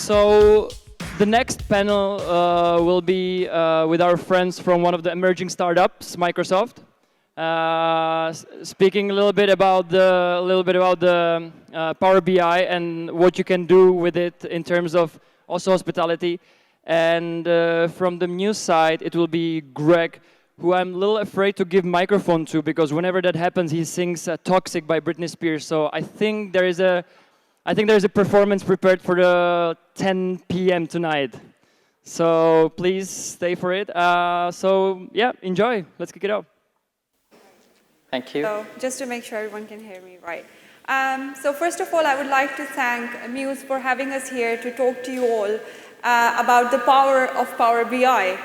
So the next panel will be with our friends from one of the emerging startups, Microsoft, speaking a little bit about the Power BI and what you can do with it in terms of also hospitality. And from the Muse side, it will be Greg, who I'm a little afraid to give microphone to because whenever that happens, he sings "Toxic" by Britney Spears. So I think there is a performance prepared for the 10 p.m. tonight. So please stay for it. So yeah, enjoy. Let's kick it off. Thank you. So just to make sure everyone can hear me right. So first of all, I would like to thank Muse for having us here to talk to you all about the power of Power BI.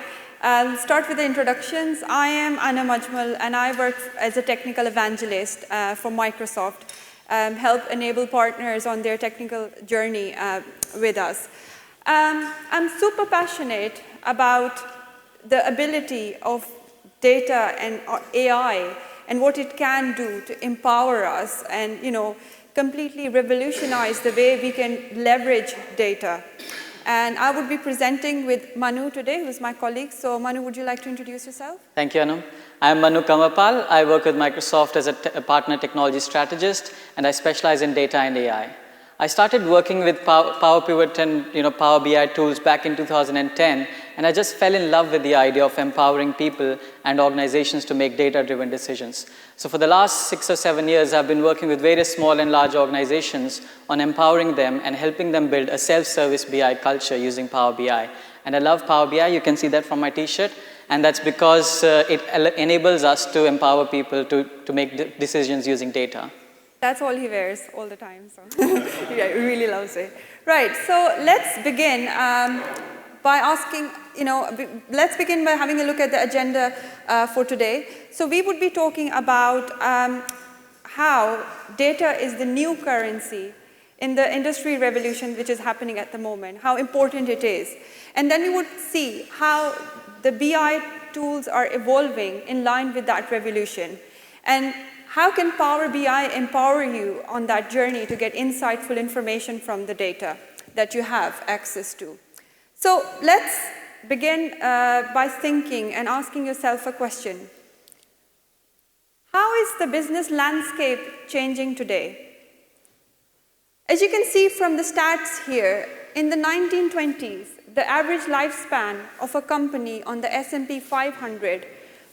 I'll start with the introductions. I am Anna Majmal, and I work as a technical evangelist for Microsoft, help enable partners on their technical journey with us. I'm super passionate about the ability of data and AI and what it can do to empower us and, completely revolutionize the way we can leverage data. And I would be presenting with Manu today, who's my colleague. So Manu, would you like to introduce yourself? Thank you, Anu. I'm Manu Kamapal. I work with Microsoft as a partner technology strategist, and I specialize in data and AI. I started working with Power Pivot and Power BI tools back in 2010, and I just fell in love with the idea of empowering people and organizations to make data-driven decisions. So for the last 6 or 7 years, I've been working with various small and large organizations on empowering them and helping them build a self-service BI culture using Power BI. And I love Power BI. You can see that from my t-shirt. And that's because it enables us to empower people to make decisions using data. That's all he wears all the time, so yeah, he really loves it. Right, so let's begin by asking, let's begin by having a look at the agenda for today. So we would be talking about how data is the new currency in the industry revolution which is happening at the moment, how important it is. And then we would see how the BI tools are evolving in line with that revolution. And how can Power BI empower you on that journey to get insightful information from the data that you have access to? So let's begin by thinking and asking yourself a question. How is the business landscape changing today? As you can see from the stats here, in the 1920s, the average lifespan of a company on the S&P 500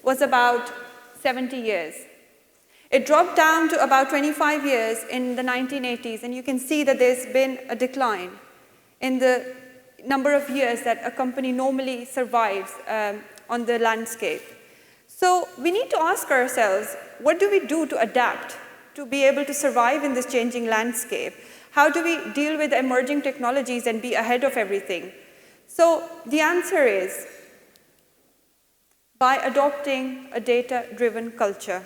was about 70 years. It dropped down to about 25 years in the 1980s, and you can see that there's been a decline in the number of years that a company normally survives on the landscape. So we need to ask ourselves, what do we do to adapt to be able to survive in this changing landscape? How do we deal with emerging technologies and be ahead of everything? So the answer is by adopting a data-driven culture,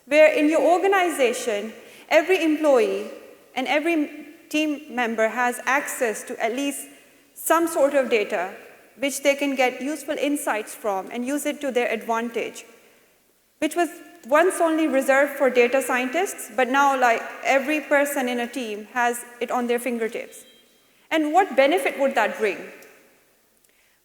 where in your organization, every employee and every team member has access to at least some sort of data which they can get useful insights from and use it to their advantage, which was once only reserved for data scientists, but now like every person in a team has it on their fingertips. And what benefit would that bring?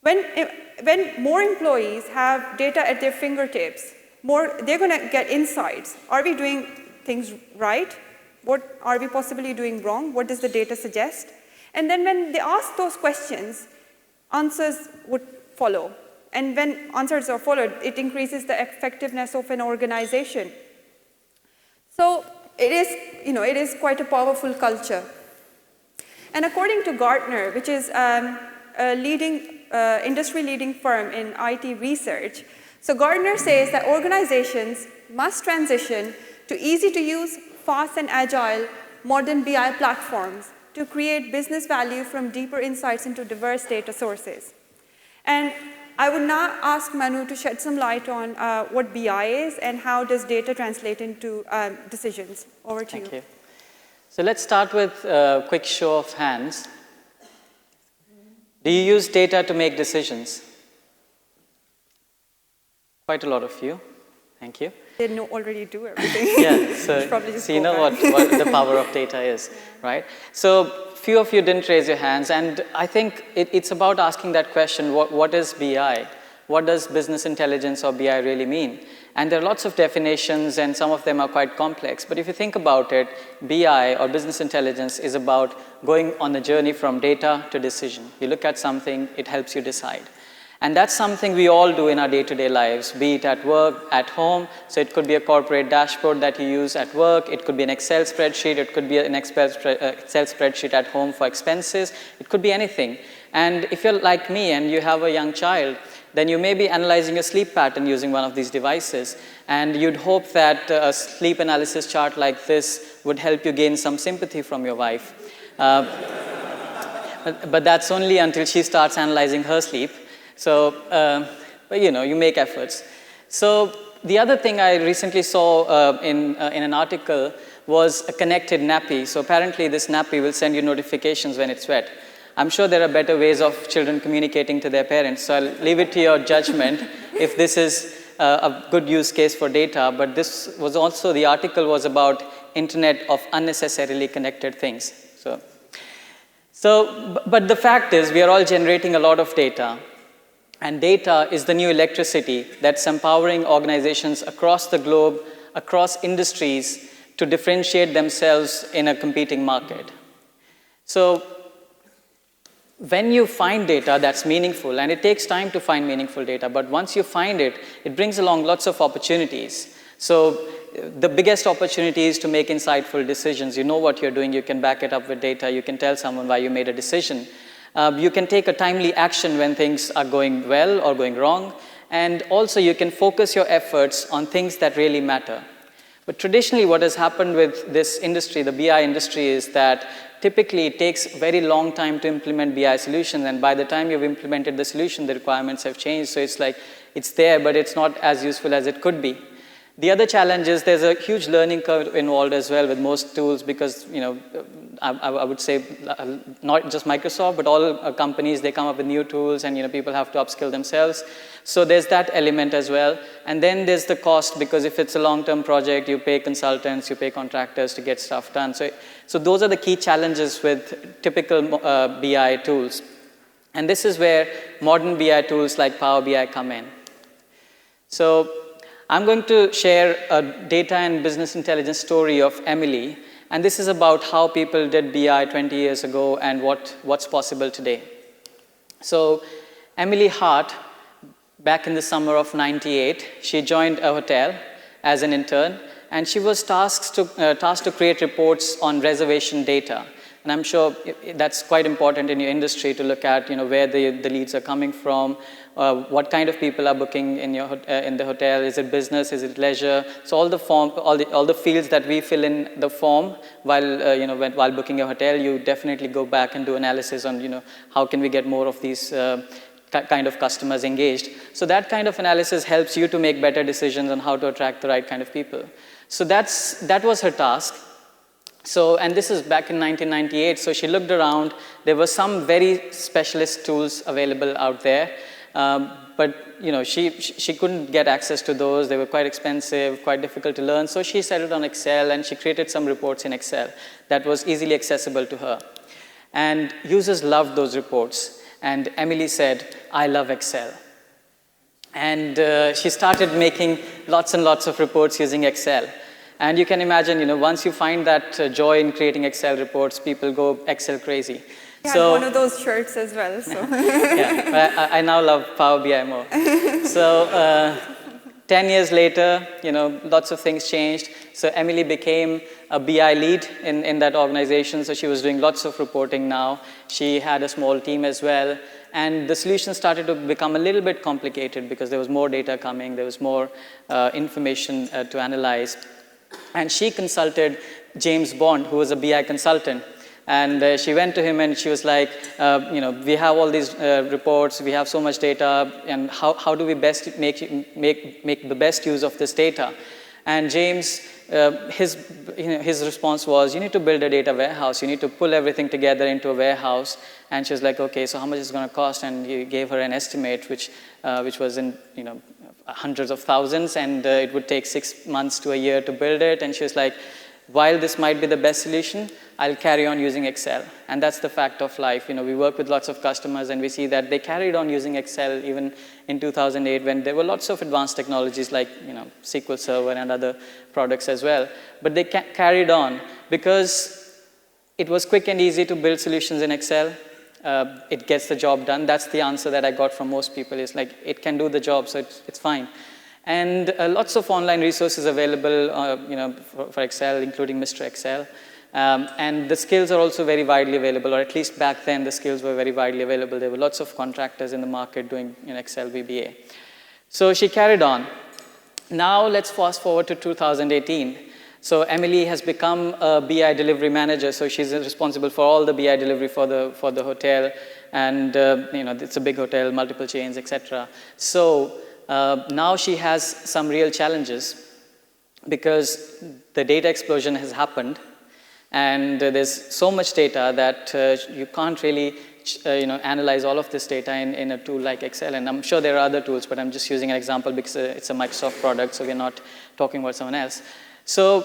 When more employees have data at their fingertips, they're going to get insights. Are we doing things right? What are we possibly doing wrong? What does the data suggest? And then when they ask those questions, answers would follow. And when answers are followed, it increases the effectiveness of an organization. So it is quite a powerful culture. And according to Gartner, which is a industry-leading firm in IT research, so Gartner says that organizations must transition to easy-to-use, fast and agile, modern BI platforms to create business value from deeper insights into diverse data sources. And I would now ask Manu to shed some light on what BI is and how does data translate into decisions. Over to you. Thank you. So let's start with a quick show of hands. Do you use data to make decisions? Quite a lot of you. Thank you. They already do everything. Yeah, so you know what the power of data is, right? So few of you didn't raise your hands, and I think it's about asking that question, what is BI? What does business intelligence or BI really mean? And there are lots of definitions, and some of them are quite complex. But if you think about it, BI or business intelligence is about going on a journey from data to decision. You look at something, it helps you decide. And that's something we all do in our day-to-day lives, be it at work, at home. So it could be a corporate dashboard that you use at work. It could be an Excel spreadsheet. It could be an Excel spreadsheet at home for expenses. It could be anything. And if you're like me and you have a young child, then you may be analyzing your sleep pattern using one of these devices. And you'd hope that a sleep analysis chart like this would help you gain some sympathy from your wife. But that's only until she starts analyzing her sleep. So, but you know, you make efforts. So the other thing I recently saw in an article was a connected nappy. So apparently this nappy will send you notifications when it's wet. I'm sure there are better ways of children communicating to their parents. So I'll leave it to your judgment if this is a good use case for data. But this was also, the article was about Internet of unnecessarily connected things. But the fact is, we are all generating a lot of data. And data is the new electricity that's empowering organizations across the globe, across industries, to differentiate themselves in a competing market. So when you find data that's meaningful, and it takes time to find meaningful data, but once you find it, it brings along lots of opportunities. So the biggest opportunity is to make insightful decisions. You know what you're doing, you can back it up with data, you can tell someone why you made a decision. You can take a timely action when things are going well or going wrong, and also you can focus your efforts on things that really matter. But traditionally what has happened with this industry, the BI industry, is that typically it takes a very long time to implement BI solutions, and by the time you've implemented the solution, the requirements have changed, so it's like it's there, but it's not as useful as it could be. The other challenge is there's a huge learning curve involved as well with most tools, because I would say not just Microsoft, but all companies, they come up with new tools, and people have to upskill themselves. So there's that element as well. And then there's the cost, because if it's a long-term project, you pay consultants, you pay contractors to get stuff done. So those are the key challenges with typical BI tools. And this is where modern BI tools like Power BI come in. So I'm going to share a data and business intelligence story of Emily, and this is about how people did BI 20 years ago and what's possible today. So Emily Hart, back in the summer of '98, she joined a hotel as an intern, and she was tasked to create reports on reservation data. And I'm sure that's quite important in your industry to look at, where the leads are coming from, what kind of people are booking in the hotel. Is it business? Is it leisure? So all the fields that we fill in the form while booking a hotel, you definitely go back and do analysis on how can we get more of these kind of customers engaged. So that kind of analysis helps you to make better decisions on how to attract the right kind of people. So that was her task. So, and this is back in 1998, so she looked around. There were some very specialist tools available out there, but she couldn't get access to those. They were quite expensive, quite difficult to learn, so she settled on Excel, and she created some reports in Excel that was easily accessible to her. And users loved those reports, and Emily said, "I love Excel." And she started making lots and lots of reports using Excel. And you can imagine, once you find that joy in creating Excel reports, people go Excel crazy. I had one of those shirts as well. So. Yeah, I now love Power BI more. So 10 years later, lots of things changed. So Emily became a BI lead in that organization. So she was doing lots of reporting now. She had a small team as well. And the solution started to become a little bit complicated because there was more data coming. There was more information to analyze. And she consulted James Bond, who was a BI consultant. And she went to him and she was like, we have all these reports, we have so much data, and how do we best make the best use of this data? And James, his response was, you need to build a data warehouse. You need to pull everything together into a warehouse. And she was like, okay, so how much is it going to cost? And he gave her an estimate, which was in hundreds of thousands, and it would take 6 months to a year to build it. And she was like, while this might be the best solution, I'll carry on using Excel. And that's the fact of life. We work with lots of customers, and we see that they carried on using Excel even in 2008 when there were lots of advanced technologies like SQL Server and other products as well. But they carried on because it was quick and easy to build solutions in Excel. It gets the job done. That's the answer that I got from most people, is like, it can do the job, so it's fine. And lots of online resources available for Excel, including Mr. Excel. And the skills are also very widely available, or at least back then the skills were very widely available. There were lots of contractors in the market doing Excel VBA. So she carried on. Now let's fast forward to 2018. So Emily has become a BI delivery manager, so she's responsible for all the BI delivery for the hotel, and it's a big hotel, multiple chains, etc. So now she has some real challenges because the data explosion has happened, and there's so much data that you can't really analyze all of this data in a tool like Excel. And I'm sure there are other tools, but I'm just using an example because it's a Microsoft product, so we're not talking about someone else. So,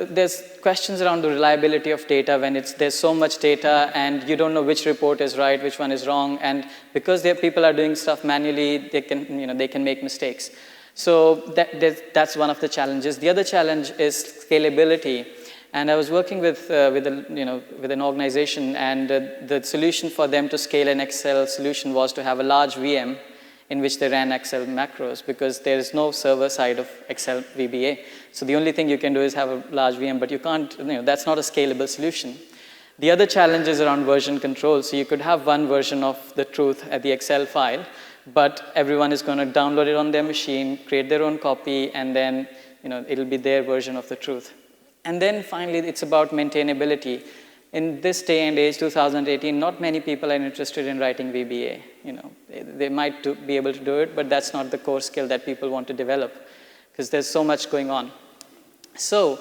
there's questions around the reliability of data when there's so much data and you don't know which report is right, which one is wrong. And because people are doing stuff manually, they can make mistakes. So that's one of the challenges. The other challenge is scalability. And I was working with an organization, and the solution for them to scale an Excel solution was to have a large VM in which they ran Excel macros, because there is no server side of Excel VBA. So the only thing you can do is have a large VM, but you can't, that's not a scalable solution. The other challenge is around version control. So you could have one version of the truth at the Excel file, but everyone is going to download it on their machine, create their own copy, and then it'll be their version of the truth. And then finally, it's about maintainability. In this day and age, 2018, not many people are interested in writing VBA. They might be able to do it, but that's not the core skill that people want to develop, because there's so much going on. So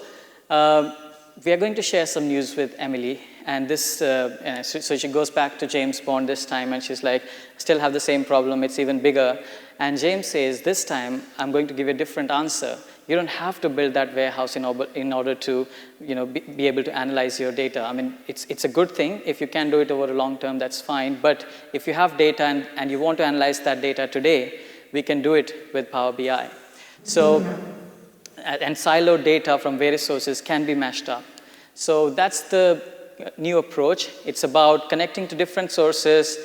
we are going to share some news with Emily, and this, so she goes back to James Bond this time, and she's like, still have the same problem, it's even bigger. And James says, this time, I'm going to give you a different answer. You don't have to build that warehouse in order to be able to analyze your data. I mean, it's a good thing. If you can do it over a long term, that's fine. But if you have data and you want to analyze that data today, we can do it with Power BI. So, and siloed data from various sources can be mashed up. So that's the new approach. It's about connecting to different sources,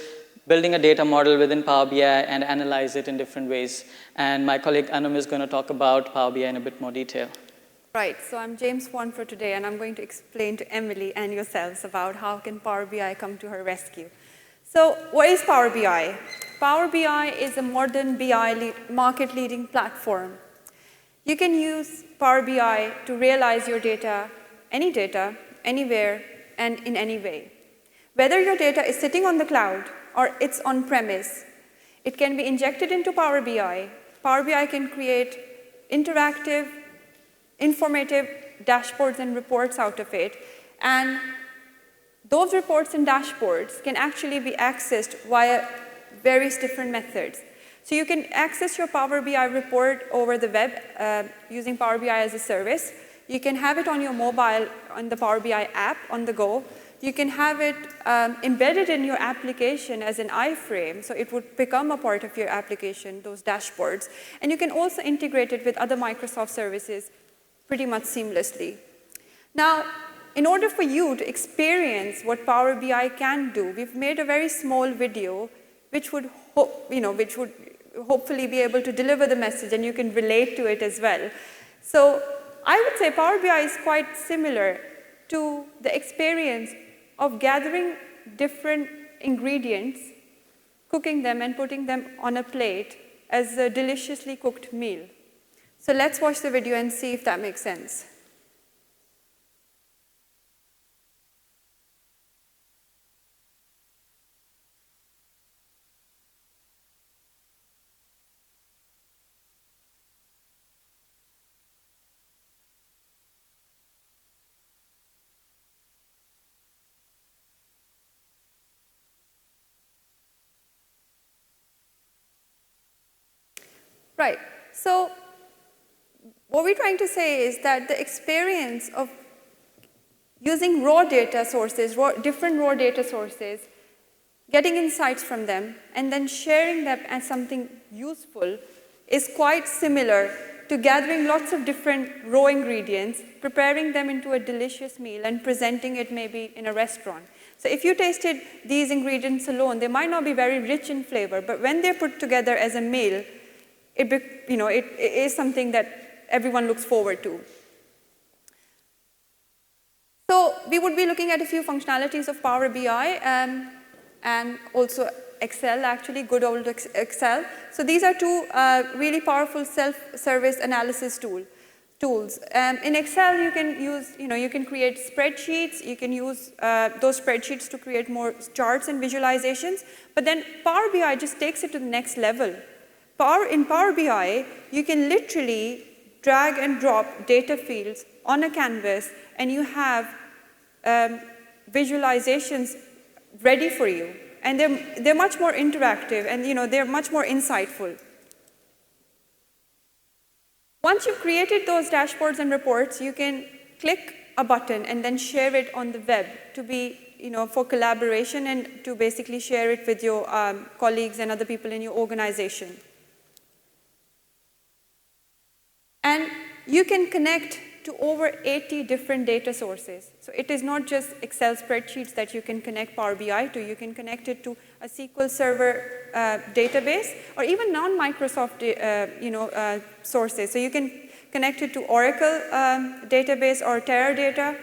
building a data model within Power BI, and analyze it in different ways. And my colleague Anum is going to talk about Power BI in a bit more detail. Right, so I'm James Bond for today, and I'm going to explain to Emily and yourselves about how can Power BI come to her rescue. So what is Power BI? Power BI is a modern BI market-leading platform. You can use Power BI to realize your data, anywhere, and in any way. Whether your data is sitting on the cloud or it's on-premise, it can be injected into Power BI. Power BI can create interactive, informative dashboards and reports out of it. And those reports and dashboards can actually be accessed via various different methods. So you can access your Power BI report over the web using Power BI as a service. You can have it on your mobile on the Power BI app on the go. You can have it embedded in your application as an iframe, so it would become a part of your application, those dashboards. And you can also integrate it with other Microsoft services pretty much seamlessly. Now, in order for you to experience what Power BI can do, we've made a very small video which would hopefully be able to deliver the message, and you can relate to it as well. So I would say Power BI is quite similar to the experience of gathering different ingredients, cooking them, and putting them on a plate as a deliciously cooked meal. So let's watch the video and see if that makes sense. Right. So what we're trying to say is that the experience of using raw data sources, different raw data sources, getting insights from them, and then sharing them as something useful is quite similar to gathering lots of different raw ingredients, preparing them into a delicious meal, and presenting it maybe in a restaurant. So if you tasted these ingredients alone, they might not be very rich in flavor, but when they're put together as a meal, it is something that everyone looks forward to. So we would be looking at a few functionalities of Power BI and also Excel, actually, good old Excel. So these are two really powerful self-service analysis tools. In Excel, you can use, you can create spreadsheets. You can use those spreadsheets to create more charts and visualizations. But then Power BI just takes it to the next level. In Power BI, you can literally drag and drop data fields on a canvas, and you have visualizations ready for you. And they're much more interactive, and they're much more insightful. Once you've created those dashboards and reports, you can click a button and then share it on the web to be, for collaboration, and to basically share it with your colleagues and other people in your organization. And you can connect to over 80 different data sources. So it is not just Excel spreadsheets that you can connect Power BI to. You can connect it to a SQL Server database, or even non-Microsoft sources. So you can connect it to Oracle database or Teradata.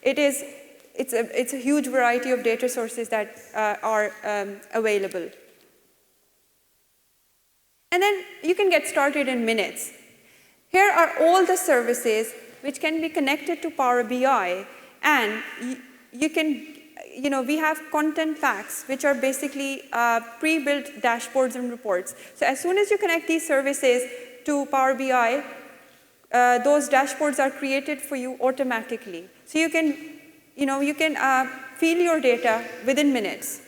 It's a huge variety of data sources that are available. And then you can get started in minutes. Here are all the services which can be connected to Power BI, and you can, we have content packs, which are basically pre-built dashboards and reports. So as soon as you connect these services to Power BI, those dashboards are created for you automatically. So you can, feel your data within minutes.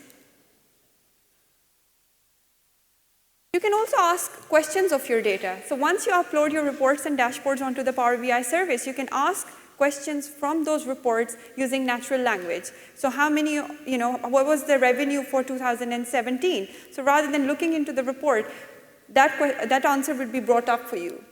You can also ask questions of your data. So once you upload your reports and dashboards onto the Power BI service, you can ask questions from those reports using natural language. So how many, what was the revenue for 2017? So rather than looking into the report, that answer would be brought up for you.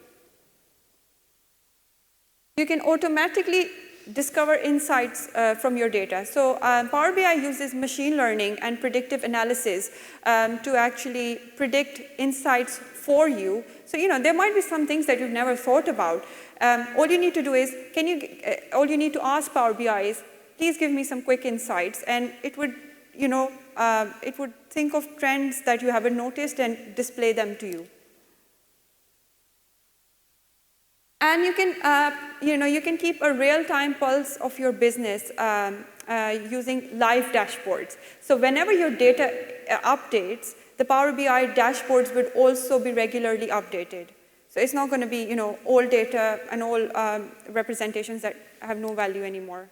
You can automatically discover insights from your data. So Power BI uses machine learning and predictive analysis to actually predict insights for you. So there might be some things that you've never thought about. All you need to do is, all you need to ask Power BI is, please give me some quick insights, and it would, it would think of trends that you haven't noticed and display them to you. And you can, you can keep a real-time pulse of your business using live dashboards. So whenever your data updates, the Power BI dashboards would also be regularly updated. So it's not going to be, old data and old representations that have no value anymore.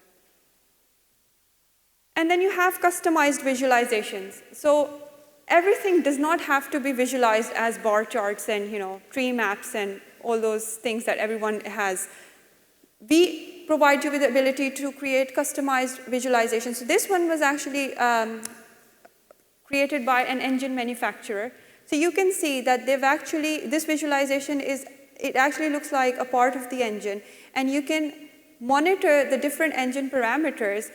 And then you have customized visualizations. So everything does not have to be visualized as bar charts and, tree maps and all those things that everyone has. We provide you with the ability to create customized visualizations. So this one was actually created by an engine manufacturer. So you can see that they've actually, this visualization it actually looks like a part of the engine, and you can monitor the different engine parameters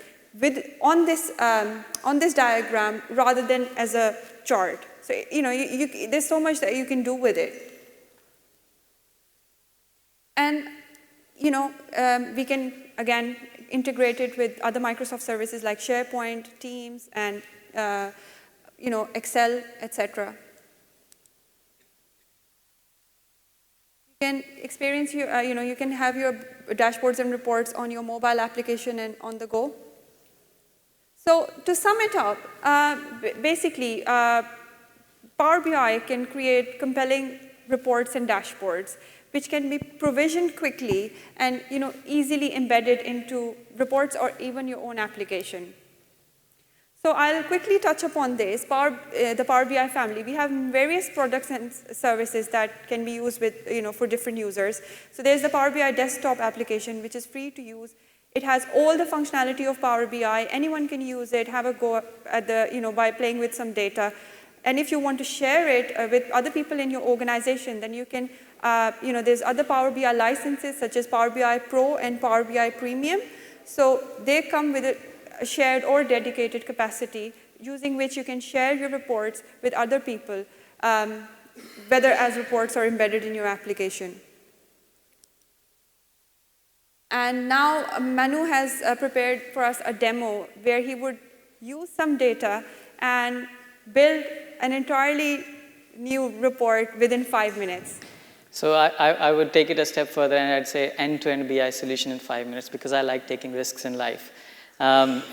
on this diagram rather than as a chart. So there's so much that you can do with it. And we can, again, integrate it with other Microsoft services like SharePoint, Teams, and Excel, etc. You can experience you can have your dashboards and reports on your mobile application and on the go. So to sum it up, basically, Power BI can create compelling reports and dashboards, which can be provisioned quickly and easily embedded into reports or even your own application. So I'll quickly touch upon this, the Power BI family. We have various products and services that can be used with, for different users. So there's the Power BI desktop application, which is free to use. It has all the functionality of Power BI. Anyone can use it, have a go at the, by playing with some data. And if you want to share it with other people in your organization, then you can, there's other Power BI licenses such as Power BI Pro and Power BI Premium. So they come with a shared or dedicated capacity using which you can share your reports with other people, whether as reports or embedded in your application. And now Manu has prepared for us a demo where he would use some data and build an entirely new report within 5 minutes. So I would take it a step further and I'd say end-to-end BI solution in 5 minutes because I like taking risks in life. Live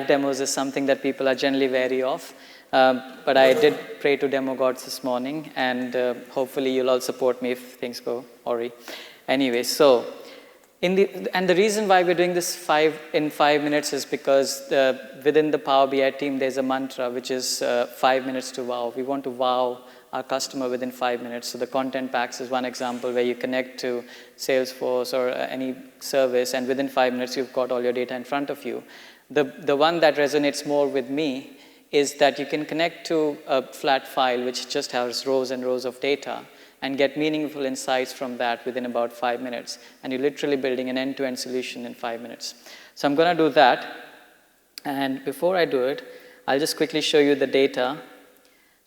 demos is something that people are generally wary of. But I did pray to demo gods this morning and hopefully you'll all support me if things go awry. Anyway, so, and the reason why we're doing this in 5 minutes is because within the Power BI team, there's a mantra, which is 5 minutes to wow. We want to wow our customer within 5 minutes. So the content packs is one example where you connect to Salesforce or any service, and within 5 minutes, you've got all your data in front of you. The one that resonates more with me is that you can connect to a flat file, which just has rows and rows of data, and get meaningful insights from that within about 5 minutes. And you're literally building an end-to-end solution in 5 minutes. So I'm going to do that. And before I do it, I'll just quickly show you the data.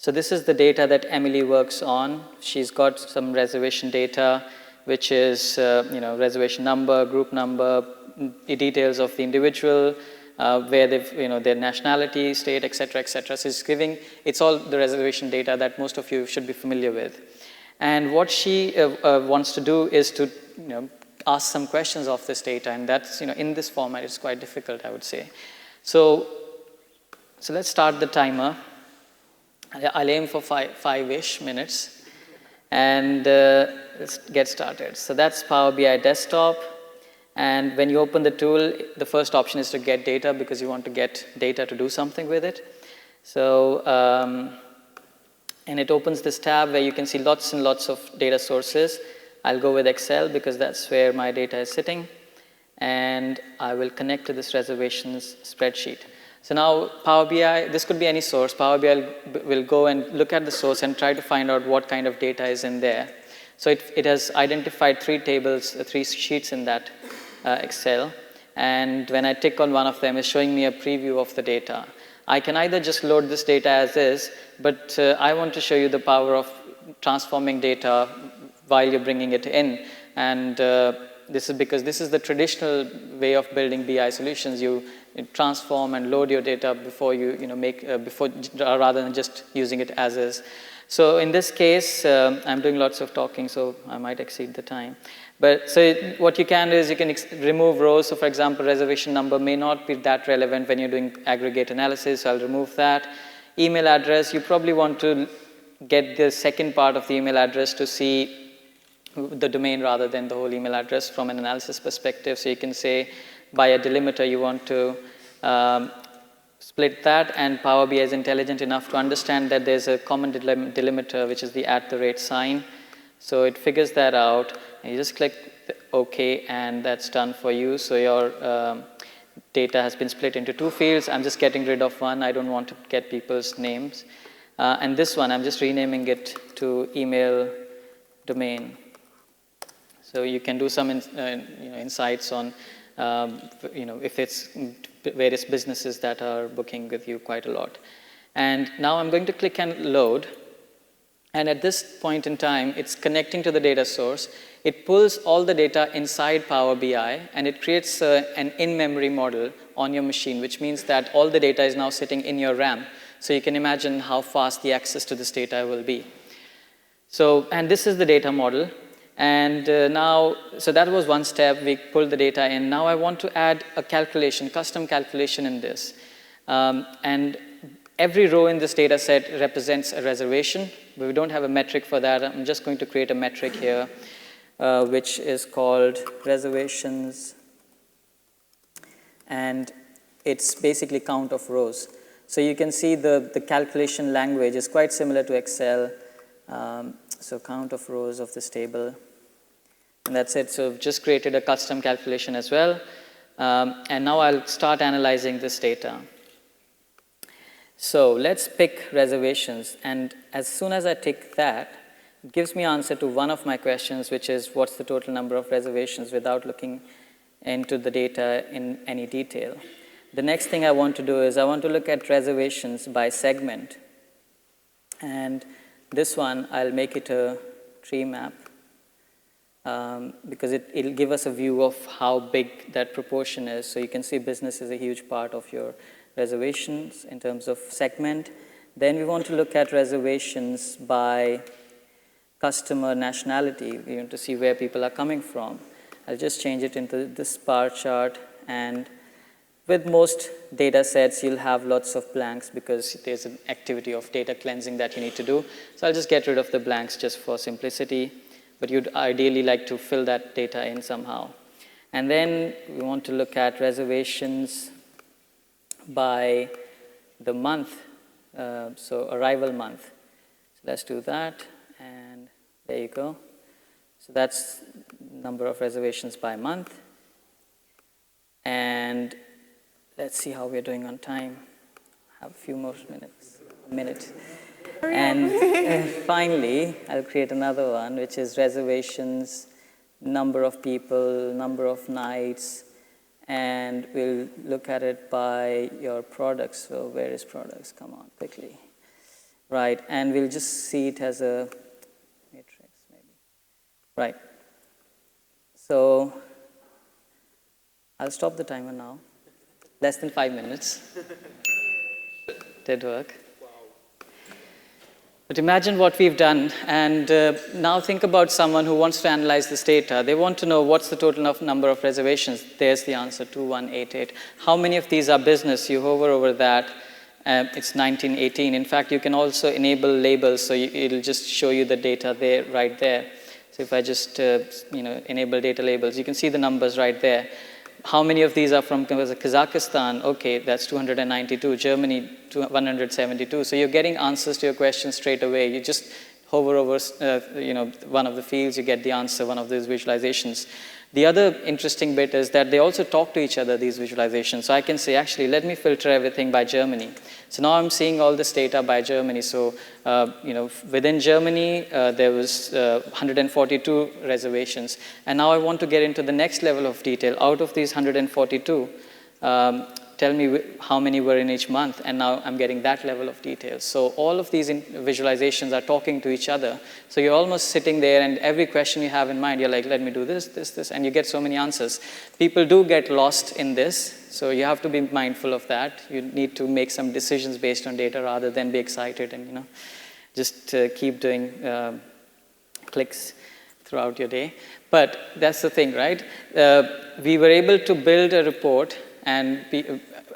So this is the data that Emily works on. She's got some reservation data, which is reservation number, group number, the details of the individual, where they've, their nationality, state, et cetera, et cetera. So it's all the reservation data that most of you should be familiar with. And what she wants to do is to ask some questions of this data, and that's in this format it's quite difficult, I would say. So let's start the timer. I'll aim for five-ish minutes, and let's get started. So that's Power BI Desktop, and when you open the tool, the first option is to get data because you want to get data to do something with it. So and it opens this tab where you can see lots and lots of data sources. I'll go with Excel because that's where my data is sitting, and I will connect to this reservations spreadsheet. So now Power BI, this could be any source. Power BI will go and look at the source and try to find out what kind of data is in there. So it has identified 3 tables, 3 sheets in that Excel. And when I tick on one of them, it's showing me a preview of the data. I can either just load this data as is, but I want to show you the power of transforming data while you're bringing it in. And this is because this is the traditional way of building BI solutions. You transform and load your data before rather than just using it as is. So in this case, I'm doing lots of talking, so I might exceed the time. But so what you can do is you can remove rows. So for example, reservation number may not be that relevant when you're doing aggregate analysis, so I'll remove that. Email address, you probably want to get the second part of the email address to see the domain rather than the whole email address from an analysis perspective. So you can say by a delimiter you want to split that, and Power BI is intelligent enough to understand that there's a common delimiter, which is the @ sign. So it figures that out, and you just click OK, and that's done for you. So your data has been split into 2 fields. I'm just getting rid of one. I don't want to get people's names. And this one, I'm just renaming it to email domain. So you can do some insights on if it's various businesses that are booking with you quite a lot. And now I'm going to click and load. And at this point in time, it's connecting to the data source. It pulls all the data inside Power BI, and it creates an in-memory model on your machine, which means that all the data is now sitting in your RAM. So you can imagine how fast the access to this data will be. So, and this is the data model. And so that was one step. We pulled the data in. Now I want to add a calculation, custom calculation in this. And every row in this data set represents a reservation, but we don't have a metric for that. I'm just going to create a metric here, which is called reservations. And it's basically count of rows. So you can see the calculation language is quite similar to Excel. So count of rows of this table. And that's it. So I've just created a custom calculation as well. And now I'll start analyzing this data. So let's pick reservations. And as soon as I tick that, it gives me answer to one of my questions, which is what's the total number of reservations, without looking into the data in any detail. The next thing I want to do is I want to look at reservations by segment. And this one, I'll make it a tree map because it'll give us a view of how big that proportion is. So you can see business is a huge part of your reservations in terms of segment. Then we want to look at reservations by customer nationality. We want to see where people are coming from. I'll just change it into this bar chart, and with most data sets, you'll have lots of blanks because there's an activity of data cleansing that you need to do. So I'll just get rid of the blanks just for simplicity, but you'd ideally like to fill that data in somehow. And then we want to look at reservations by the month, so arrival month. So let's do that, and there you go. So that's number of reservations by month. And let's see how we're doing on time. Have a few more minutes, a minute. And finally, I'll create another one, which is reservations, number of people, number of nights, and we'll look at it by your products. So where is products? Come on, quickly. Right, and we'll just see it as a matrix, maybe. Right. So I'll stop the timer now. Less than 5 minutes. Did work. But imagine what we've done, and now think about someone who wants to analyze this data. They want to know what's the total number of reservations. There's the answer, 2188. How many of these are business? You hover over that, it's 1918. In fact, you can also enable labels, so it'll just show you the data there, right there. So if I just enable data labels, you can see the numbers right there. How many of these are from Kazakhstan? Okay, that's 292. Germany, 172. So you're getting answers to your questions straight away. You just hover over one of the fields, you get the answer, one of those visualizations. The other interesting bit is that they also talk to each other, these visualizations. So I can say, actually, let me filter everything by Germany. So now I'm seeing all this data by Germany. So, within Germany, there was 142 reservations. And now I want to get into the next level of detail. Out of these 142, tell me how many were in each month, and now I'm getting that level of detail. So all of these visualizations are talking to each other. So you're almost sitting there, and every question you have in mind, you're like, let me do this, this, this, and you get so many answers. People do get lost in this, so you have to be mindful of that. You need to make some decisions based on data rather than be excited and just keep doing clicks throughout your day. But that's the thing, right? We were able to build a report and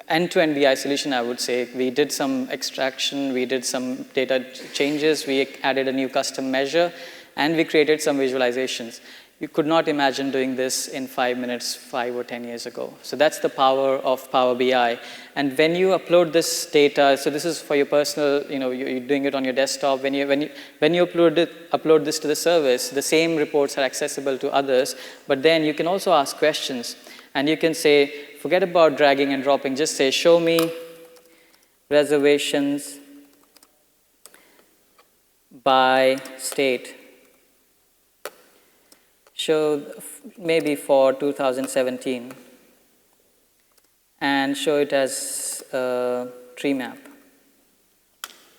end-to-end BI solution, I would say. We did some extraction, we did some data changes, we added a new custom measure, and we created some visualizations. You could not imagine doing this in 5 minutes 5 or 10 years ago. So that's the power of Power BI. And when you upload this data, so this is for your personal, you're doing it on your desktop. When you upload this to the service, the same reports are accessible to others, but then you can also ask questions. And you can say, forget about dragging and dropping, just say, show me reservations by state. Show maybe for 2017. And show it as a tree map.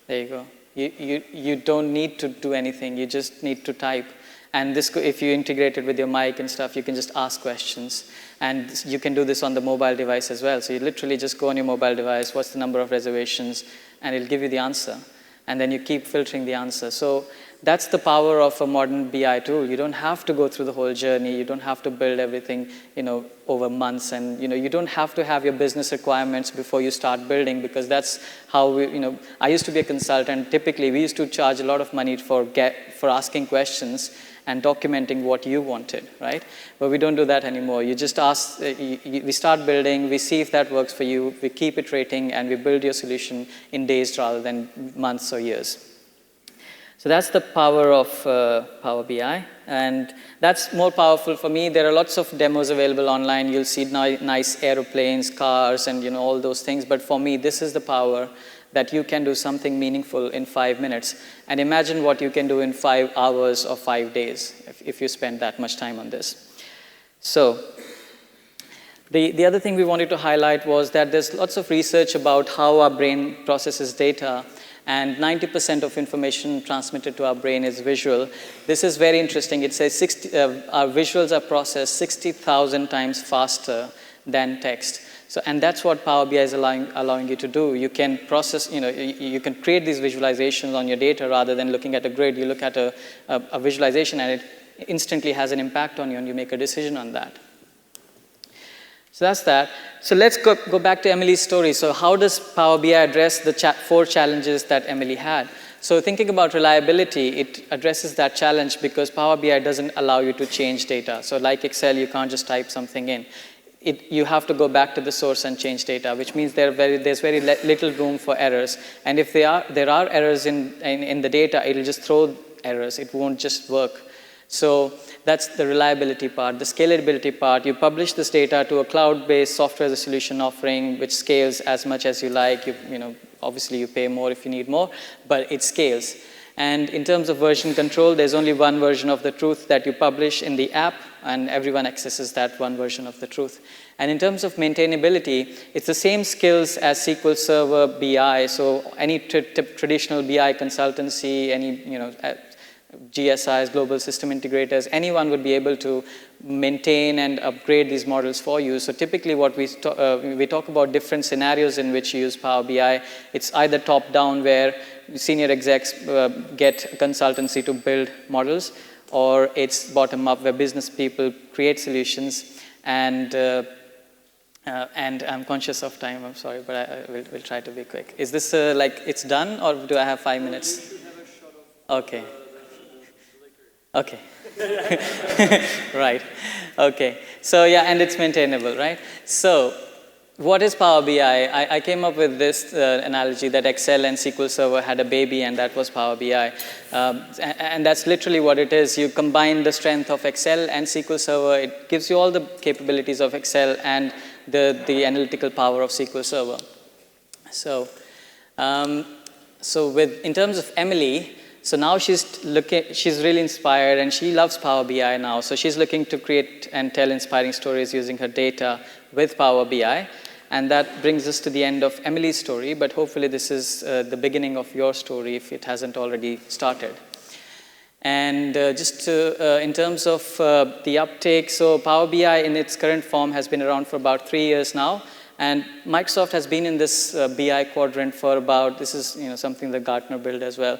There you go. You don't need to do anything, you just need to type. And this, if you integrate it with your mic and stuff, you can just ask questions. And you can do this on the mobile device as well. So you literally just go on your mobile device, what's the number of reservations, and it'll give you the answer. And then you keep filtering the answer. So that's the power of a modern BI tool. You don't have to go through the whole journey. You don't have to build everything, over months. And, you don't have to have your business requirements before you start building, because that's how I used to be a consultant. Typically, we used to charge a lot of money for asking questions. and documenting what you wanted, right? But we don't do that anymore. You just ask, we start building, we see if that works for you, we keep iterating, and we build your solution in days rather than months or years. So that's the power of Power BI, and that's more powerful for me. There are lots of demos available online. You'll see nice aeroplanes, cars, and all those things. But for me, this is the power that you can do something meaningful in 5 minutes. And imagine what you can do in 5 hours or 5 days if you spend that much time on this. So the other thing we wanted to highlight was that there's lots of research about how our brain processes data. And 90% of information transmitted to our brain is visual. This is very interesting. It says our visuals are processed 60,000 times faster than text. So, and that's what Power BI is allowing you to do. You can process, you can create these visualizations on your data rather than looking at a grid. You look at a visualization and it instantly has an impact on you, and you make a decision on that. So that's that. So let's go back to Emily's story. So how does Power BI address the 4 challenges that Emily had? So thinking about reliability, it addresses that challenge because Power BI doesn't allow you to change data. So like Excel, you can't just type something in. You have to go back to the source and change data, which means there's very little room for errors. And if there are errors in the data, it'll just throw errors. It won't just work. So that's the reliability part. The scalability part, you publish this data to a cloud-based software as a solution offering, which scales as much as you like. Obviously you pay more if you need more, but it scales. And in terms of version control, there's only one version of the truth that you publish in the app, and everyone accesses that one version of the truth. And in terms of maintainability, it's the same skills as SQL Server BI. So any traditional BI consultancy, any GSIs, global system integrators, anyone would be able to maintain and upgrade these models for you. So typically what we talk about different scenarios in which you use Power BI. It's either top-down, where senior execs get a consultancy to build models, or it's bottom-up, where business people create solutions. And I'm conscious of time, I'm sorry, but we'll try to be quick. Is this like it's done, or do I have 5 minutes? Okay. Okay. Right. Okay. So yeah, and it's maintainable, right? So what is Power BI? I came up with this analogy that Excel and SQL Server had a baby, and that was Power BI. And that's literally what it is. You combine the strength of Excel and SQL Server. It gives you all the capabilities of Excel and the analytical power of SQL Server. So, in terms of Emily, so now she's really inspired, and she loves Power BI now. So she's looking to create and tell inspiring stories using her data with Power BI. And that brings us to the end of Emily's story, but hopefully this is the beginning of your story if it hasn't already started. And in terms of the uptake, so Power BI in its current form has been around for about 3 years now. And Microsoft has been in this BI quadrant for about, this is something that Gartner built as well.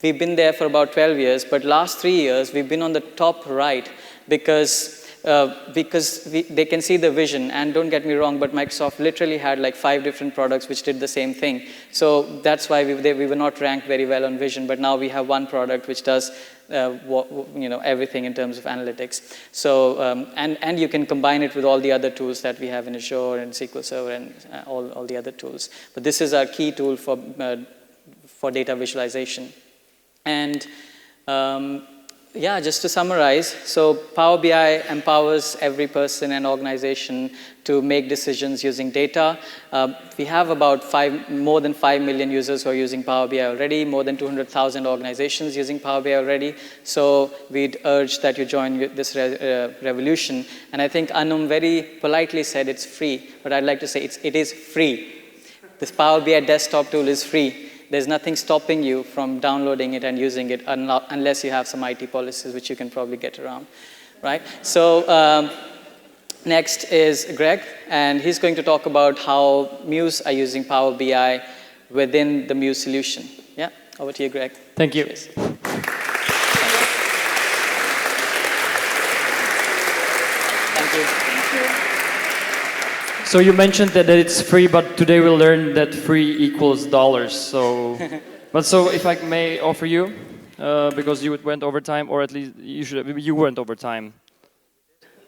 We've been there for about 12 years, but last 3 years we've been on the top right because they can see the vision. And don't get me wrong, but Microsoft literally had like 5 different products which did the same thing. So that's why we were not ranked very well on vision, but now we have one product which does everything in terms of analytics. So and you can combine it with all the other tools that we have in Azure and SQL Server and all the other tools. But this is our key tool for data visualization. And yeah, just to summarize, so Power BI empowers every person and organization to make decisions using data. We have about more than 5 million users who are using Power BI already, more than 200,000 organizations using Power BI already. So we'd urge that you join this revolution. And I think Anum very politely said it's free, but I'd like to say it is free. This Power BI desktop tool is free. There's nothing stopping you from downloading it and using it unless you have some IT policies, which you can probably get around, right? So next is Greg, and he's going to talk about how Muse are using Power BI within the Muse solution. Yeah, over to you, Greg. Thank you. Cheers. Thank you. So you mentioned that it's free, but today we'll learn that free equals dollars. So, so if I may offer you, because you went over time, or at least you weren't over time.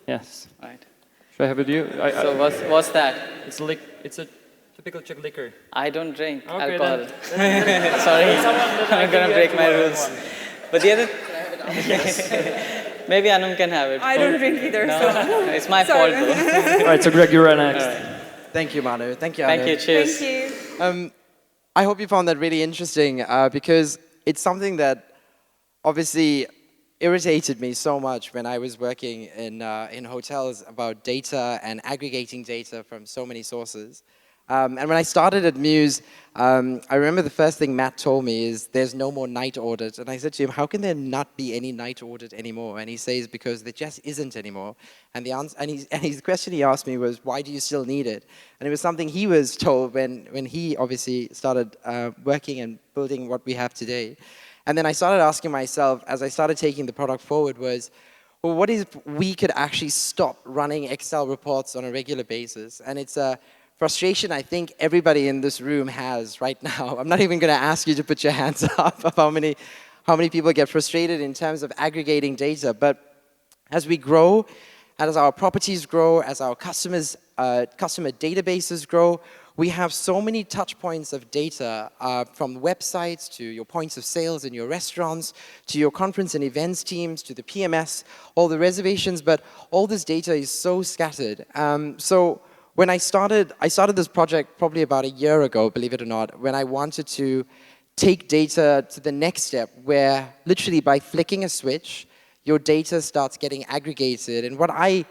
Yes. Right. Should I have it with you? So what's that? It's a typical Czech liquor. I don't drink Okay, alcohol. then Sorry, I'm gonna break my rules. But the other, maybe Anum can have it. I don't drink either. No, So. it's my Sorry. fault though. All right, so Greg, you're next. Thank you, Manu. Thank you, Anu. Thank you. Cheers. Thank you. I hope you found that really interesting because it's something that obviously irritated me so much when I was working in hotels about data and aggregating data from so many sources. And when I started at Muse, I remember the first thing Matt told me is there's no more night audit. And I said to him, how can there not be any night audit anymore? And he says, because there just isn't anymore. And the answer, and his question he asked me was, why do you still need it? And it was something he was told when he obviously started working and building what we have today. And then I started asking myself, as I started taking the product forward, was, well, what if we could actually stop running Excel reports on a regular basis? And it's a frustration I think everybody in this room has right now. I'm not even going to ask you to put your hands up of how many people get frustrated in terms of aggregating data. But as we grow, as our properties grow, as our customer databases grow, we have so many touch points of data from websites to your points of sales in your restaurants, to your conference and events teams, to the PMS, all the reservations, but all this data is so scattered. So when I started this project probably about a year ago, believe it or not, when I wanted to take data to the next step where literally by flicking a switch, your data starts getting aggregated. And what I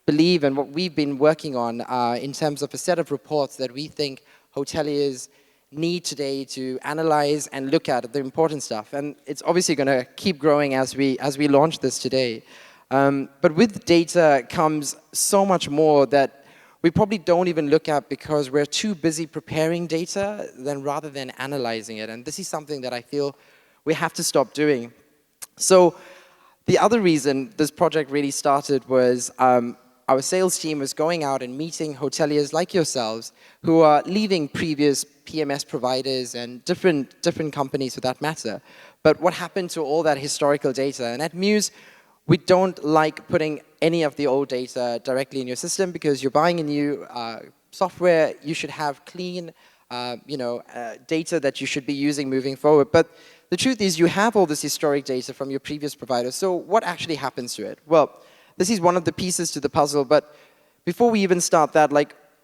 believe and what we've been working on in terms of a set of reports that we think hoteliers need today to analyze and look at the important stuff. And it's obviously going to keep growing as we launch this today. But with data comes so much more that we probably don't even look at because we're too busy preparing data rather than analyzing it. And this is something that I feel we have to stop doing. So the other reason this project really started was our sales team was going out and meeting hoteliers like yourselves who are leaving previous PMS providers and different companies for that matter. But what happened to all that historical data? And at Muse, we don't like putting any of the old data directly in your system because you're buying a new software. You should have clean, data that you should be using moving forward. But the truth is, you have all this historic data from your previous provider. So what actually happens to it? Well, this is one of the pieces to the puzzle. But before we even start that,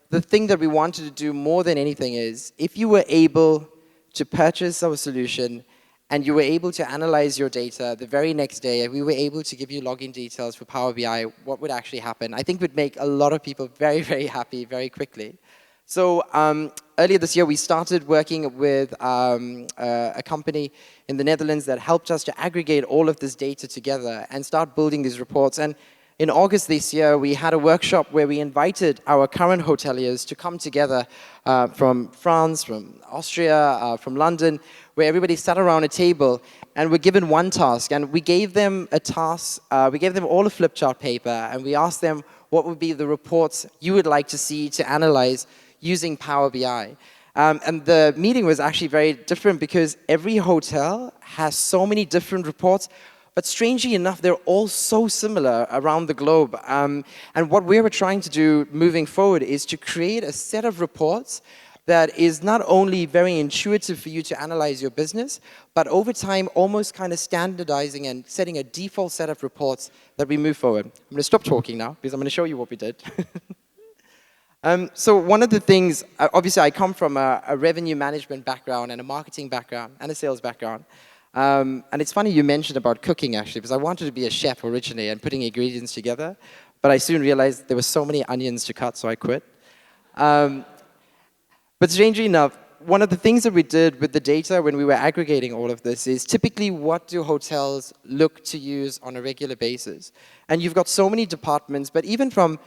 the thing that we wanted to do more than anything is, if you were able to purchase our solution and you were able to analyze your data the very next day, and we were able to give you login details for Power BI, what would actually happen? I think would make a lot of people very, very happy very quickly. So earlier this year, we started working with a company in the Netherlands that helped us to aggregate all of this data together and start building these reports. And in August this year, we had a workshop where we invited our current hoteliers to come together from France, from Austria, from London, where everybody sat around a table and were given one task. And we gave them a task, we gave them all a flip chart paper, and we asked them what would be the reports you would like to see to analyze using Power BI. And the meeting was actually very different because every hotel has so many different reports. But strangely enough, they're all so similar around the globe. And what we were trying to do moving forward is to create a set of reports that is not only very intuitive for you to analyze your business, but over time almost kind of standardizing and setting a default set of reports that we move forward. I'm going to stop talking now because I'm going to show you what we did. So one of the things, obviously I come from a revenue management background and a marketing background and a sales background. And it's funny you mentioned about cooking, actually, because I wanted to be a chef originally and putting ingredients together, but I soon realized there were so many onions to cut, so I quit. But strangely enough, one of the things that we did with the data when we were aggregating all of this is typically what do hotels look to use on a regular basis? And you've got so many departments, but even from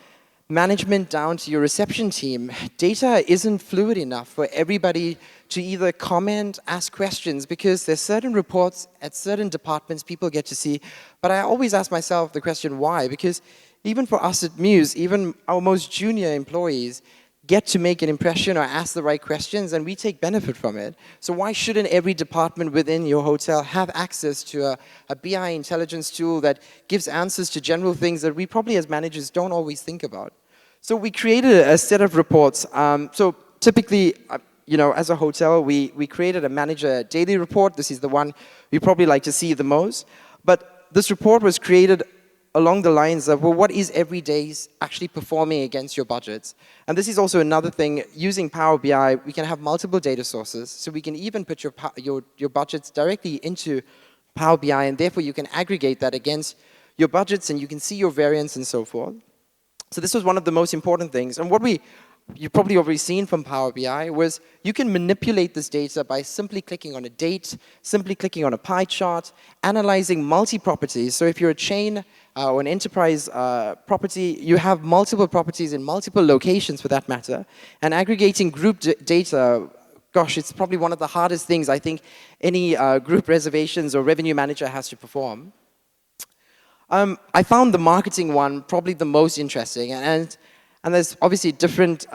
management down to your reception team, data isn't fluid enough for everybody to either comment, ask questions, because there's certain reports at certain departments people get to see. But I always ask myself the question, why? Because even for us at Muse, even our most junior employees get to make an impression or ask the right questions, and we take benefit from it. So why shouldn't every department within your hotel have access to a BI intelligence tool that gives answers to general things that we probably as managers don't always think about? So we created a set of reports. So typically, as a hotel, we created a manager daily report. This is the one you probably like to see the most. But this report was created along the lines of, well, what is every day actually performing against your budgets? And this is also another thing. Using Power BI, we can have multiple data sources, so we can even put your budgets directly into Power BI, and therefore you can aggregate that against your budgets, and you can see your variance and so forth. So this was one of the most important things. And what you've probably already seen from Power BI was you can manipulate this data by simply clicking on a date, simply clicking on a pie chart, analyzing multi-properties. So if you're a chain or an enterprise property, you have multiple properties in multiple locations for that matter, and aggregating group data, gosh, it's probably one of the hardest things I think any group reservations or revenue manager has to perform. I found the marketing one probably the most interesting, and there's obviously different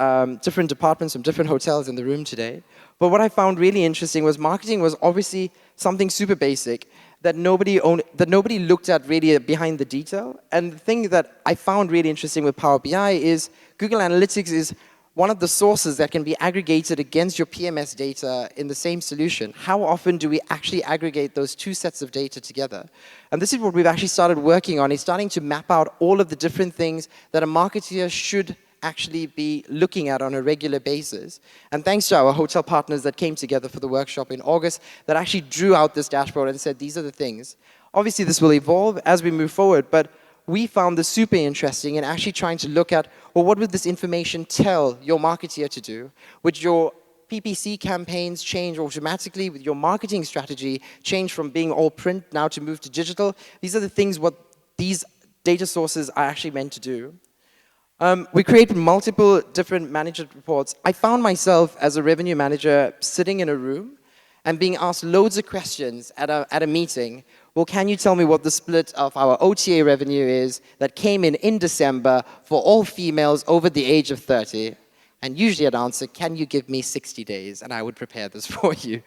departments from different hotels in the room today. But what I found really interesting was marketing was obviously something super basic that nobody looked at really behind the detail. And the thing that I found really interesting with Power BI is Google Analytics is one of the sources that can be aggregated against your PMS data in the same solution. How often do we actually aggregate those two sets of data together? And this is what we've actually started working on, is starting to map out all of the different things that a marketer should actually be looking at on a regular basis. And thanks to our hotel partners that came together for the workshop in August, that actually drew out this dashboard and said, these are the things. Obviously, this will evolve as we move forward, but we found this super interesting in actually trying to look at, well, what would this information tell your marketer to do? Would your PPC campaigns change automatically? With your marketing strategy change from being all print now to move to digital? These are the things what these data sources are actually meant to do. We created multiple different management reports. I found myself as a revenue manager sitting in a room and being asked loads of questions at a meeting. Well, can you tell me what the split of our OTA revenue is that came in December for all females over the age of 30? And usually I'd answer, can you give me 60 days? And I would prepare this for you.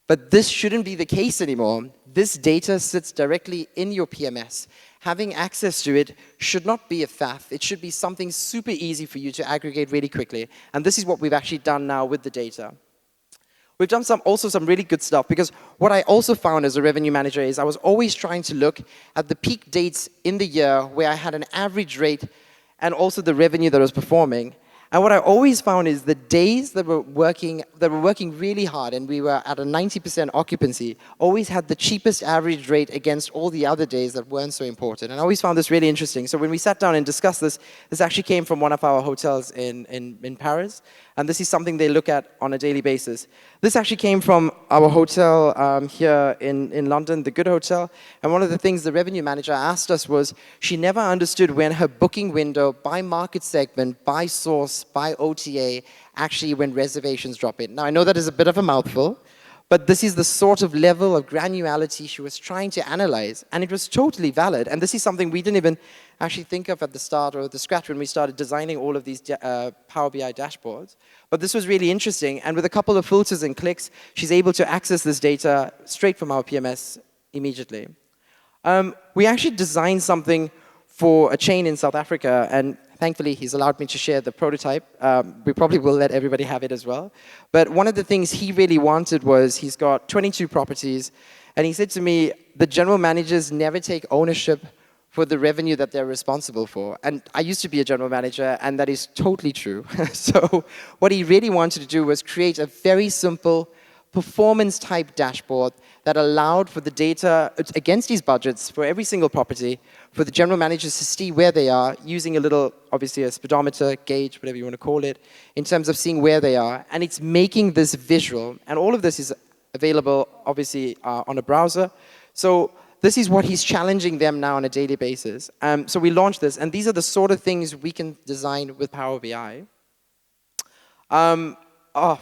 But this shouldn't be the case anymore. This data sits directly in your PMS. Having access to it should not be a faff. It should be something super easy for you to aggregate really quickly. And this is what we've actually done now with the data. We've done also some really good stuff, because what I also found as a revenue manager is I was always trying to look at the peak dates in the year where I had an average rate and also the revenue that was performing. And what I always found is the days that were working really hard and we were at a 90% occupancy always had the cheapest average rate against all the other days that weren't so important. And I always found this really interesting. So when we sat down and discussed this, this actually came from one of our hotels in Paris. And this is something they look at on a daily basis. This actually came from our hotel here in London, the Good Hotel. And one of the things the revenue manager asked us was, she never understood when her booking window by market segment, by source, by OTA, actually when reservations drop in. Now, I know that is a bit of a mouthful, but this is the sort of level of granularity she was trying to analyze, and it was totally valid. And this is something we didn't even actually think of at the start or at the scratch when we started designing all of these Power BI dashboards. But this was really interesting, and with a couple of filters and clicks, she's able to access this data straight from our PMS immediately. We actually designed something for a chain in South Africa, and thankfully he's allowed me to share the prototype. We probably will let everybody have it as well. But one of the things he really wanted was, he's got 22 properties, and he said to me, the general managers never take ownership for the revenue that they're responsible for. And I used to be a general manager, and that is totally true. So what he really wanted to do was create a very simple performance-type dashboard that allowed for the data against these budgets for every single property, for the general managers to see where they are, using a little, obviously a speedometer, gauge, whatever you want to call it, in terms of seeing where they are. And it's making this visual. And all of this is available, obviously, on a browser. So this is what he's challenging them now on a daily basis. So we launched this, and these are the sort of things we can design with Power BI.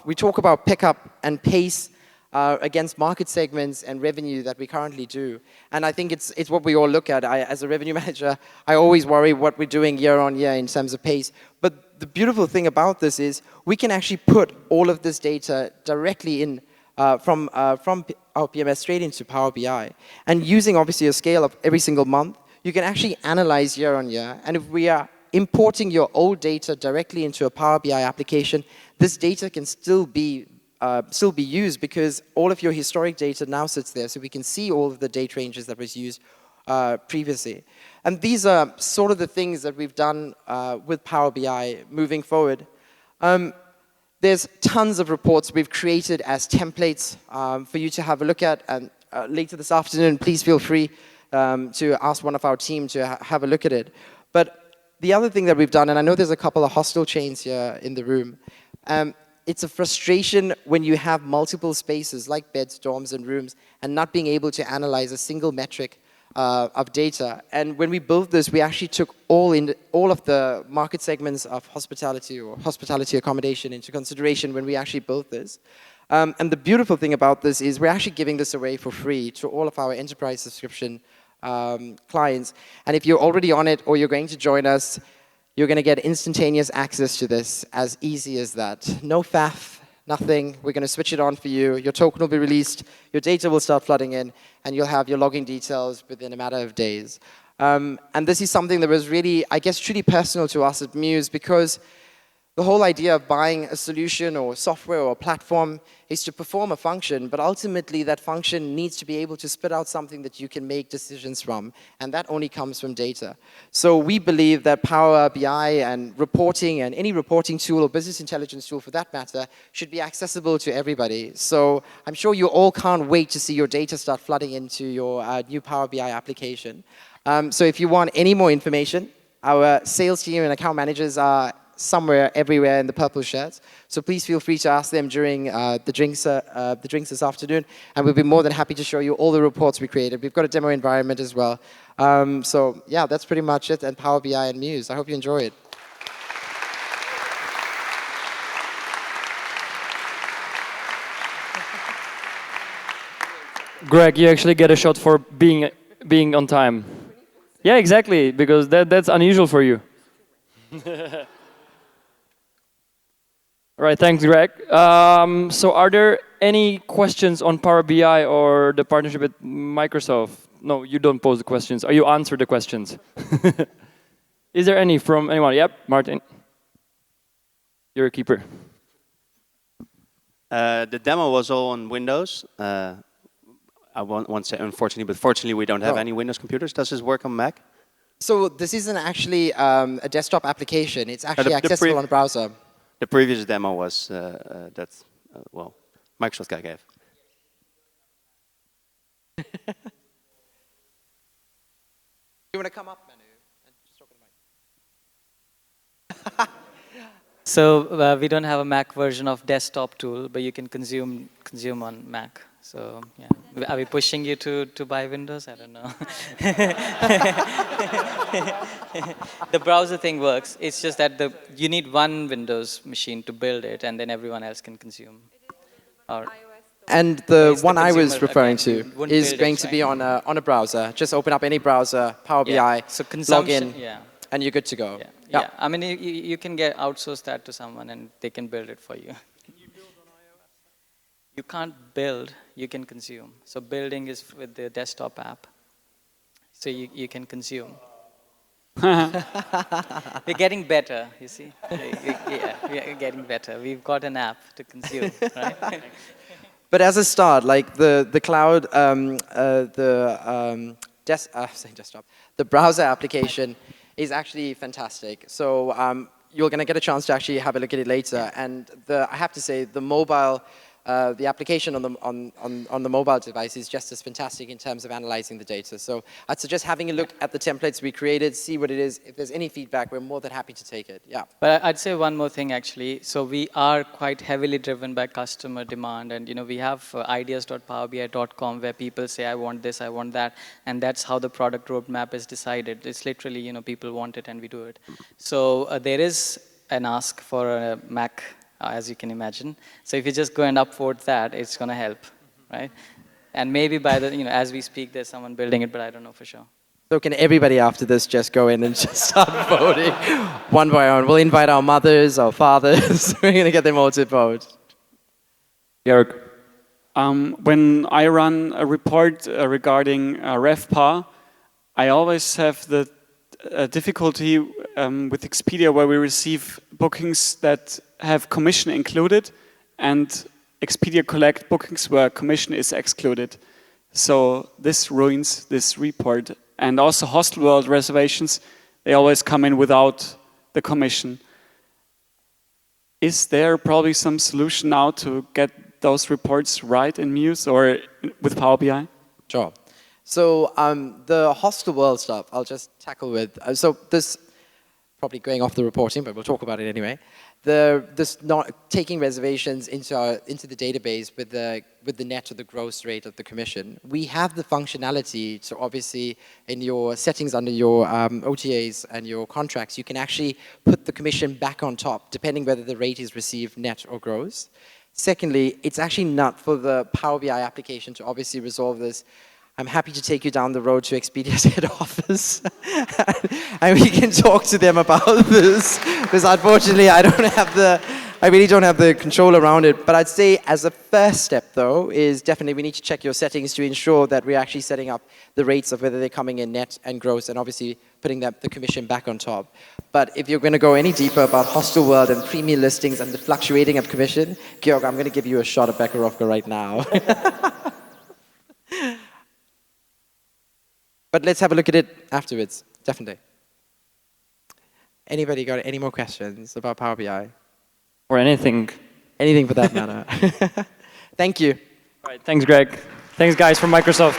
We talk about pickup and pace against market segments and revenue that we currently do. And I think it's what we all look at. As a revenue manager, I always worry what we're doing year on year in terms of pace. But the beautiful thing about this is we can actually put all of this data directly in from our PMS straight into Power BI. And using obviously a scale of every single month, you can actually analyze year on year. And if we are importing your old data directly into a Power BI application, this data can still be used because all of your historic data now sits there, so we can see all of the date ranges that was used previously. And these are sort of the things that we've done with Power BI moving forward. There's tons of reports we've created as templates for you to have a look at, and later this afternoon, please feel free to ask one of our team to have a look at it. But the other thing that we've done, and I know there's a couple of hostel chains here in the room, it's a frustration when you have multiple spaces like beds, dorms, and rooms, and not being able to analyze a single metric of data. And when we built this, we actually took all of the market segments of hospitality or hospitality accommodation into consideration when we actually built this. And the beautiful thing about this is we're actually giving this away for free to all of our enterprise subscription clients. And if you're already on it or you're going to join us, you're going to get instantaneous access to this as easy as that. No faff, nothing. We're going to switch it on for you. Your token will be released. Your data will start flooding in. And you'll have your login details within a matter of days. And this is something that was really, I guess, truly personal to us at Muse, because the whole idea of buying a solution or software or a platform is to perform a function, but ultimately that function needs to be able to spit out something that you can make decisions from, and that only comes from data. So we believe that Power BI and reporting and any reporting tool or business intelligence tool for that matter should be accessible to everybody. So I'm sure you all can't wait to see your data start flooding into your new Power BI application. So if you want any more information, our sales team and account managers are somewhere, everywhere in the purple shirts. So please feel free to ask them during the drinks this afternoon, and we'll be more than happy to show you all the reports we created. We've got a demo environment as well. So yeah, that's pretty much it, and Power BI and Muse. I hope you enjoy it. Greg, you actually get a shot for being on time. Yeah, exactly, because that's unusual for you. All right, thanks, Greg. So are there any questions on Power BI or the partnership with Microsoft? No, you don't pose the questions, or you answer the questions. Is there any from anyone? Yep, Martin. You're a keeper. The demo was all on Windows. I won't say unfortunately, but fortunately we don't have any Windows computers. Does this work on Mac? So this isn't actually a desktop application. It's actually accessible on a browser. The previous demo was well, Microsoft guy gave. You want to come up, Manu, and just talk to the mic? So we don't have a Mac version of desktop tool, but you can consume on Mac. So yeah, are we pushing you to buy Windows? I don't know. The browser thing works. It's just that you need one Windows machine to build it, and then everyone else can consume. And the one I was referring to is going to be on a browser. Just open up any browser, Power BI, so log in, and you're good to go. Yeah. I mean, you can outsource that to someone, and they can build it for you. Can you build on iOS? You can't build. You can consume. So building is with the desktop app. So you can consume. We're getting better, you see. Yeah, we're getting better. We've got an app to consume, right? But as a start, like the cloud, the browser application is actually fantastic. So you're going to get a chance to actually have a look at it later. And I have to say, the mobile. The application on the mobile device is just as fantastic in terms of analyzing the data. So I'd suggest having a look at the templates we created, see what it is. If there's any feedback, we're more than happy to take it. Yeah. But I'd say one more thing, actually. So we are quite heavily driven by customer demand. And we have ideas.powerbi.com where people say, I want this, I want that. And that's how the product roadmap is decided. It's literally, people want it and we do it. So there is an ask for a Mac, as you can imagine. So if you just go and upvote that, it's going to help, right? And maybe by the, as we speak, there's someone building it, but I don't know for sure. So can everybody after this just go in and just start voting one by one? We'll invite our mothers, our fathers. We're going to get them all to vote. Jörg, when I run a report regarding RevPAR, I always have the difficulty with Expedia where we receive bookings that have commission included and Expedia collect bookings where commission is excluded. So this ruins this report. And also Hostelworld reservations, they always come in without the commission. Is there probably some solution now to get those reports right in Muse or with Power BI? Sure. So the Hostelworld stuff, I'll just tackle with. So this, probably going off the reporting, but we'll talk about it anyway. This not taking reservations into the database with the net or the gross rate of the commission. We have the functionality. So obviously, in your settings under your OTAs and your contracts, you can actually put the commission back on top, depending whether the rate is received net or gross. Secondly, it's actually not for the Power BI application to obviously resolve this. I'm happy to take you down the road to Expedia's head office and we can talk to them about this because unfortunately I really don't have the control around it. But I'd say as a first step though is definitely we need to check your settings to ensure that we're actually setting up the rates of whether they're coming in net and gross and obviously putting the commission back on top. But if you're going to go any deeper about Hostelworld and premium listings and the fluctuating of commission, Georg, I'm going to give you a shot of Bekarovka right now. But let's have a look at it afterwards, definitely. Anybody got any more questions about Power BI? Or anything. Anything for that matter. Thank you. All right, thanks, Greg. Thanks, guys, from Microsoft.